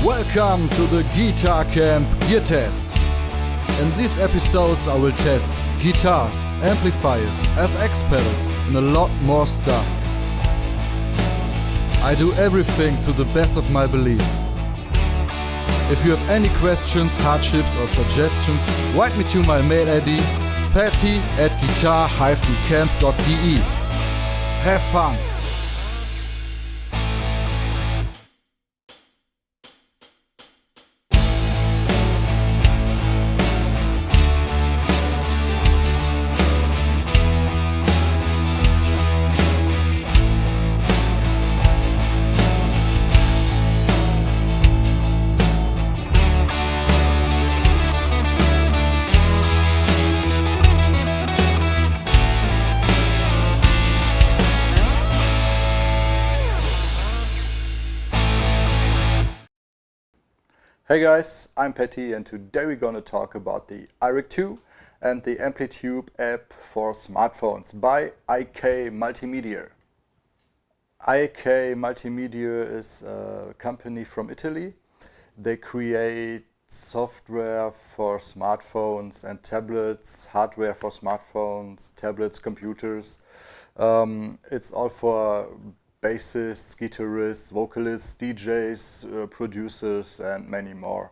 Welcome to the Geetar Cämp gear test. In these episodes I will test guitars, amplifiers, FX pedals and a lot more stuff. I do everything to the best of my belief. If you have any questions, hardships or suggestions, write me to my mail ID paetty@guitar-cämp.de. Have fun! Hey guys, I'm Pätty and today we're gonna talk about the iRig 2 and the Amplitube app for smartphones by IK Multimedia. IK Multimedia is a company from Italy. They create software for smartphones and tablets, hardware for smartphones, tablets, computers. It's all for bassists, guitarists, vocalists, DJs, producers and many more.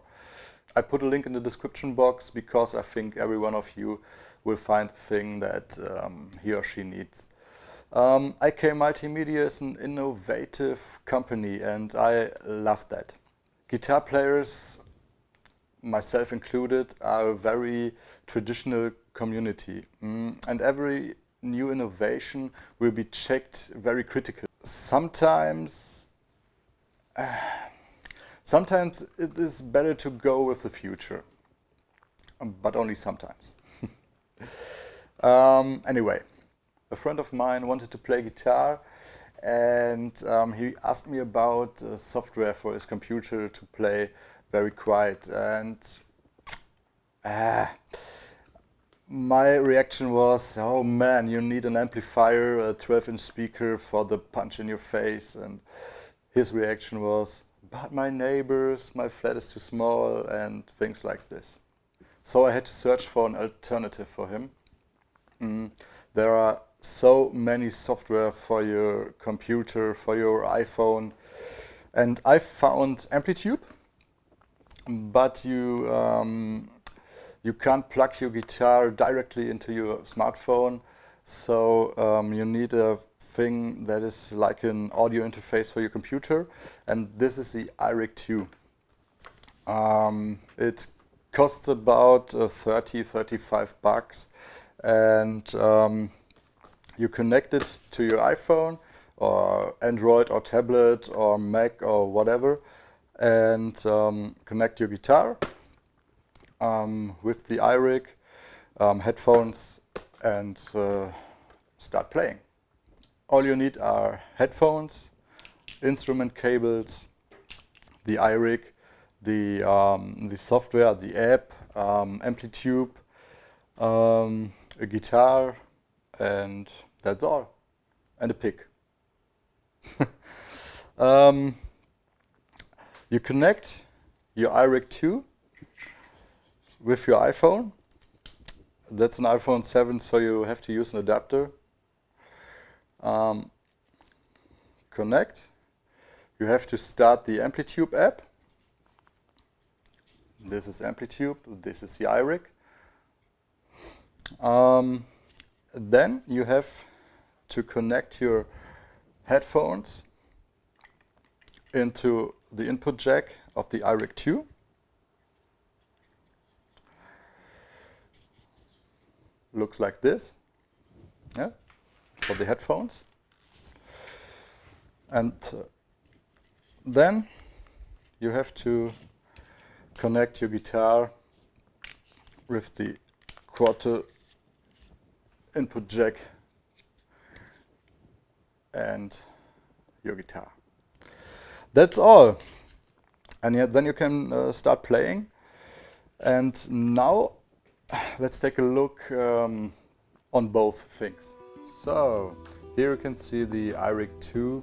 I put a link in the description box because I think every one of you will find a thing that he or she needs. IK Multimedia is an innovative company and I love that. Guitar players, myself included, are a very traditional community and every new innovation will be checked very critically. Sometimes it is better to go with the future, but only sometimes. Anyway, a friend of mine wanted to play guitar and he asked me about software for his computer to play very quiet, and my reaction was, oh man, you need an amplifier, a 12-inch speaker for the punch in your face. And his reaction was, but my neighbors, my flat is too small and things like this. So I had to search for an alternative for him. There are so many software for your computer, for your iPhone, and I found Amplitube, but you can't plug your guitar directly into your smartphone, so you need a thing that is like an audio interface for your computer, and this is the iRig 2. It costs about 30-35 bucks, and you connect it to your iPhone or Android or tablet or Mac or whatever, and connect your guitar with the iRig, headphones, and start playing. All you need are headphones, instrument cables, the iRig, the software, the app, Amplitube, a guitar, and that's all. And a pick. You connect your iRig 2 with your iPhone. That's an iPhone 7, so you have to use an adapter. Connect. You have to start the Amplitube app. This is Amplitube, this is the iRig. Then you have to connect your headphones into the input jack of the iRig 2. Looks like this, yeah, for the headphones. And then you have to connect your guitar with the quarter input jack and your guitar. That's all. And then you can start playing. And now let's take a look on both things. So here you can see the iRig 2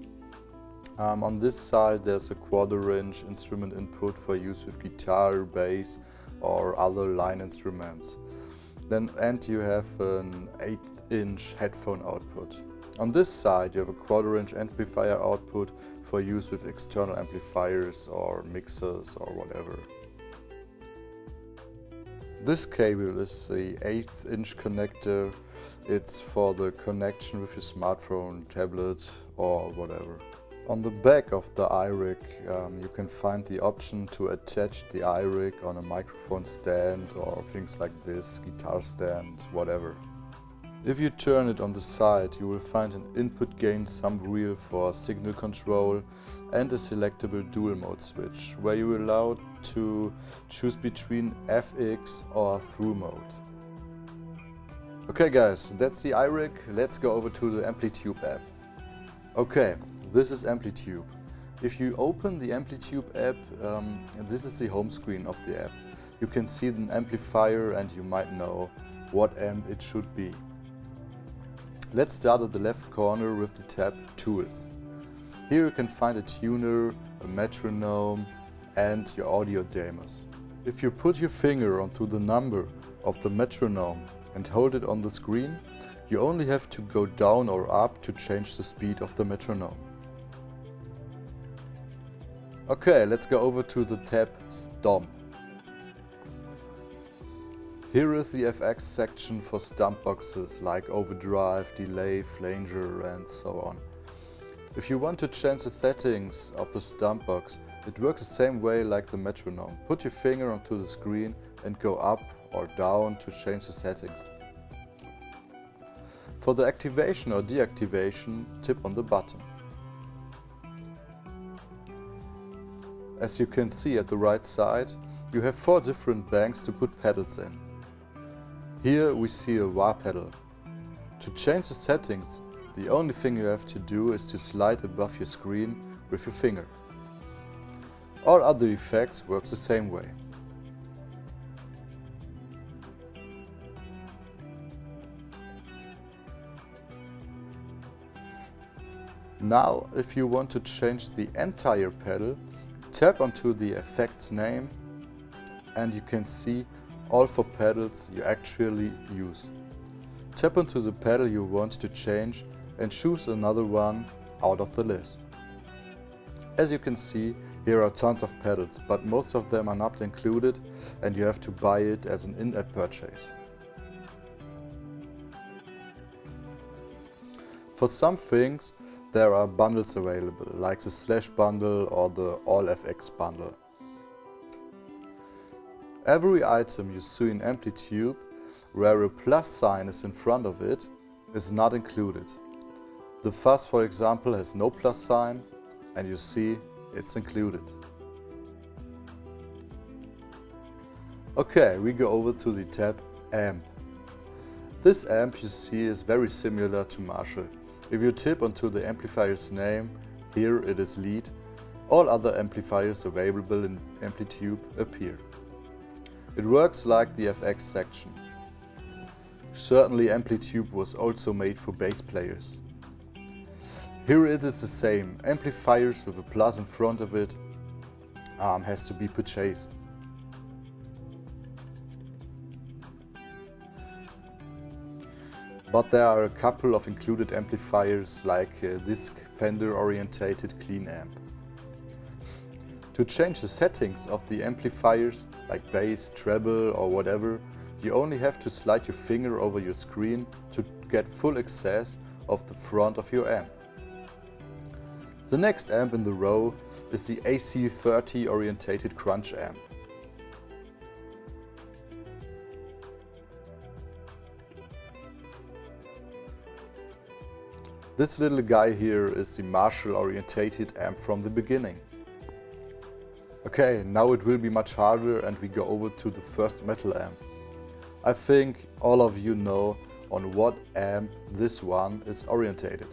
On this side there's a 1/4 inch instrument input for use with guitar, bass or other line instruments. And you have an 8-inch headphone output. On this side you have a 1/4 inch amplifier output for use with external amplifiers or mixers or whatever. This cable is the 8-inch connector. It's for the connection with your smartphone, tablet or whatever. On the back of the iRig you can find the option to attach the iRig on a microphone stand or things like this, guitar stand, whatever. If you turn it on the side you will find an input gain sump reel for signal control and a selectable dual mode switch where you are allowed to choose between FX or through mode. Okay guys, that's the iRig. Let's go over to the Amplitube app. Okay, this is Amplitube. If you open the Amplitube app, this is the home screen of the app. You can see an amplifier and you might know what amp it should be. Let's start at the left corner with the tab Tools. Here you can find a tuner, a metronome and your audio demos. If you put your finger onto the number of the metronome and hold it on the screen, you only have to go down or up to change the speed of the metronome. Okay, let's go over to the tab Stomp. Here is the FX section for stomp boxes like overdrive, delay, flanger and so on. If you want to change the settings of the stomp box, it works the same way like the metronome. Put your finger onto the screen and go up or down to change the settings. For the activation or deactivation, tap on the button. As you can see at the right side, you have 4 different banks to put pedals in. Here we see a wah pedal. To change the settings, the only thing you have to do is to slide above your screen with your finger. All other effects work the same way. Now, if you want to change the entire pedal, tap onto the effect's name and you can see all 4 pedals you actually use. Tap onto the pedal you want to change and choose another one out of the list. As you can see, here are tons of pedals, but most of them are not included and you have to buy it as an in-app purchase. For some things there are bundles available, like the Slash bundle or the All FX bundle. Every item you see in Amplitube where a plus sign is in front of it is not included. The fuzz, for example, has no plus sign and you see it's included. Okay, we go over to the tab Amp. This amp you see is very similar to Marshall. If you tap onto the amplifier's name, here it is lead, all other amplifiers available in Amplitube appear. It works like the FX section. Certainly Amplitube was also made for bass players. Here it is the same, amplifiers with a plus in front of it has to be purchased. But there are a couple of included amplifiers like this Fender Orientated Clean Amp. To change the settings of the amplifiers, like bass, treble or whatever, you only have to slide your finger over your screen to get full access of the front of your amp. The next amp in the row is the AC30 Orientated Crunch Amp. This little guy here is the Marshall Orientated Amp from the beginning. Okay, now it will be much harder and we go over to the first metal amp. I think all of you know on what amp this one is orientated.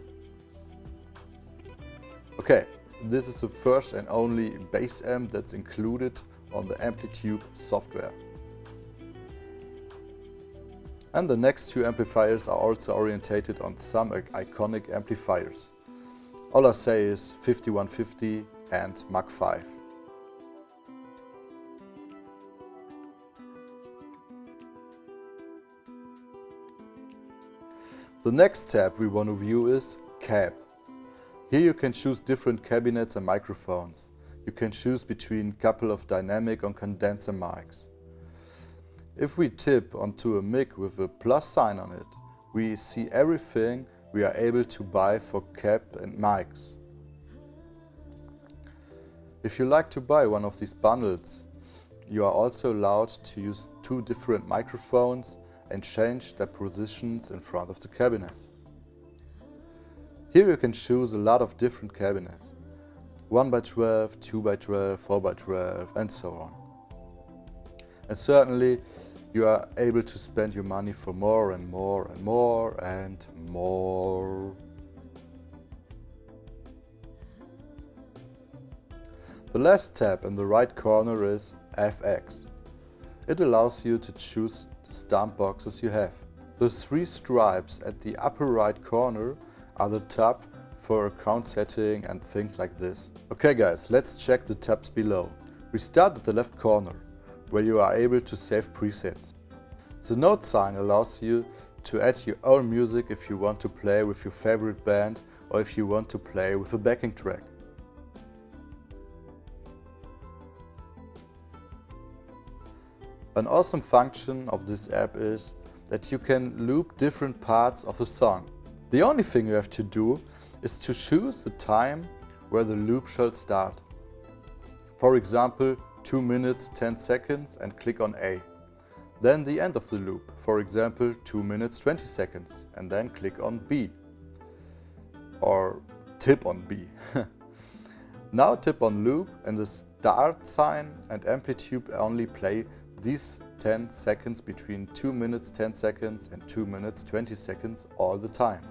Okay, this is the first and only bass amp that's included on the Amplitube software. And the next 2 amplifiers are also orientated on some iconic amplifiers. All I say is 5150 and Mach 5. The next tab we want to view is Cab. Here you can choose different cabinets and microphones. You can choose between a couple of dynamic and condenser mics. If we tip onto a mic with a plus sign on it, we see everything we are able to buy for cab and mics. If you like to buy one of these bundles, you are also allowed to use 2 different microphones and change their positions in front of the cabinet. Here you can choose a lot of different cabinets. 1x12, 2x12, 4x12 and so on. And certainly you are able to spend your money for more and more and more and more. The last tab in the right corner is FX. It allows you to choose the stump boxes you have. The 3 stripes at the upper right corner are the tab for account setting and things like this. Okay guys, let's check the tabs below. We start at the left corner, where you are able to save presets. The note sign allows you to add your own music if you want to play with your favorite band or if you want to play with a backing track. An awesome function of this app is that you can loop different parts of the song. The only thing you have to do is to choose the time where the loop shall start. For example, 2 minutes 10 seconds and click on A. Then the end of the loop, for example 2 minutes 20 seconds and then click on B. Or tip on B. Now tip on loop and the start sign and Amplitube only play these 10 seconds between 2 minutes 10 seconds and 2 minutes 20 seconds all the time.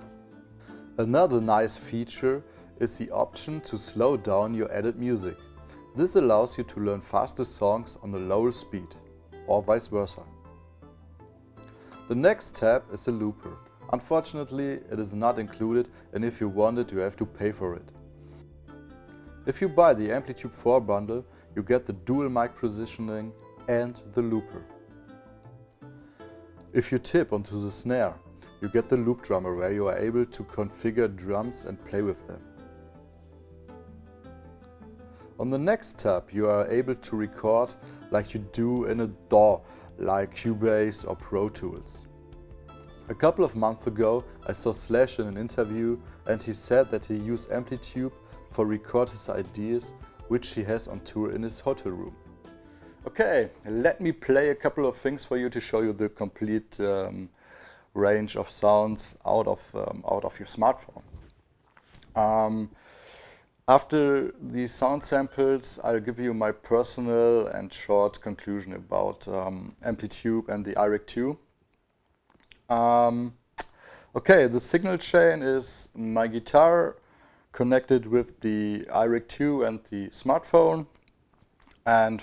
Another nice feature is the option to slow down your added music. This allows you to learn faster songs on a lower speed, or vice versa. The next tab is a looper. Unfortunately, it is not included, and if you want it, you have to pay for it. If you buy the Amplitube 4 bundle, you get the dual mic positioning and the looper. If you tip onto the snare, you get the loop drummer where you are able to configure drums and play with them. On the next tab you are able to record like you do in a DAW, like Cubase or Pro Tools. A couple of months ago I saw Slash in an interview and he said that he used Amplitube for record his ideas, which he has on tour in his hotel room. Okay, let me play a couple of things for you to show you the complete range of sounds out of your smartphone. After these sound samples, I'll give you my personal and short conclusion about Amplitube and the iRig 2. Okay, the signal chain is my guitar connected with the iRig 2 and the smartphone, and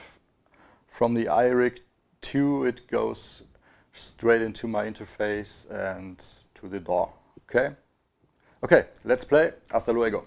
from the iRig 2 it goes straight into my interface and to the DAW. Okay, let's play. Hasta luego.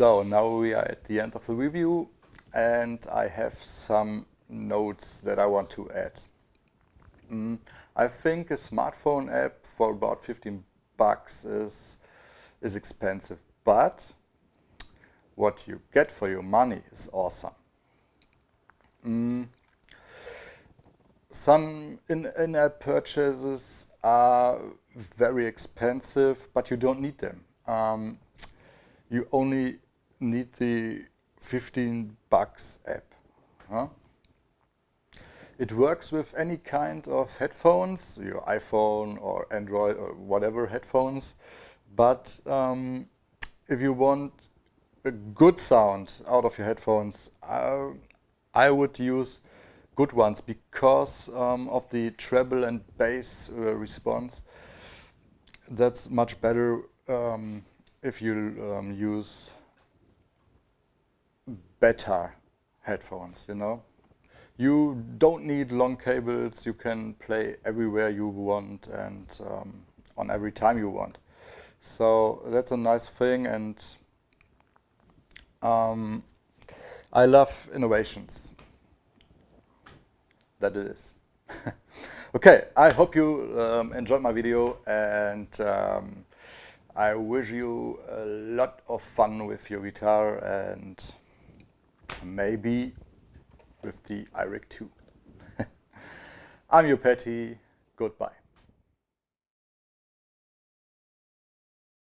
So now we are at the end of the review and I have some notes that I want to add. I think a smartphone app for about 15 bucks is expensive, but what you get for your money is awesome. Some in-app purchases are very expensive, but you don't need them. You only need the 15 bucks app. Huh? It works with any kind of headphones, your iPhone or Android or whatever headphones, but if you want a good sound out of your headphones, I would use good ones because of the treble and bass response. That's much better if you use better headphones, you know. You don't need long cables, you can play everywhere you want and on every time you want. So that's a nice thing, and I love innovations. That it is. Okay, I hope you enjoyed my video, and I wish you a lot of fun with your guitar and maybe with the iRig 2. I'm your Pätty. Goodbye.